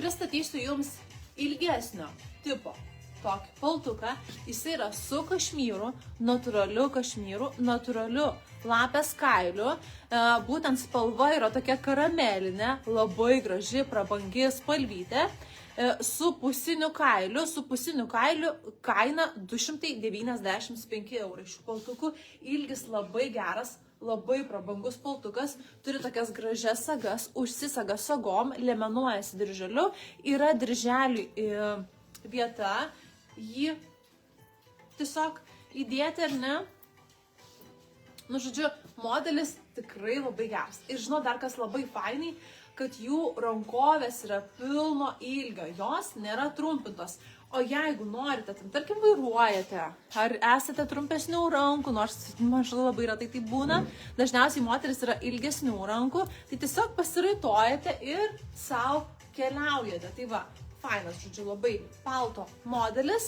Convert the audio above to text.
pristatysiu jums ilgesnio tipo tokį paltuką. Jis yra su kašmyru, natūraliu lapės kailiu. Būtent spalva yra tokia karamelinė, labai graži, prabangi spalvytė. Su pusiniu kailiu kaina 295 €. Šių paltukų ilgis labai geras, labai prabangus paltukas, turi tokias gražias sagas, užsisaga sagom, liemenuojasi dirželiu, yra dirželių vieta, jį tiesiog įdėti ar ne. Nu, žodžiu, modelis tikrai labai geras. Ir žinau dar kas labai fainai, kad jų rankovės yra pilno ilgio, jos nėra trumpintos. O jeigu norite, tarkim, vairuojate, ar esate trumpesnių rankų, nors mažai labai retai tai būna, dažniausiai moteris yra ilgesnių rankų, tai tiesiog pasiraitojate ir savo keliaujate. Tai va, fainas, žodžiu, labai palto modelis.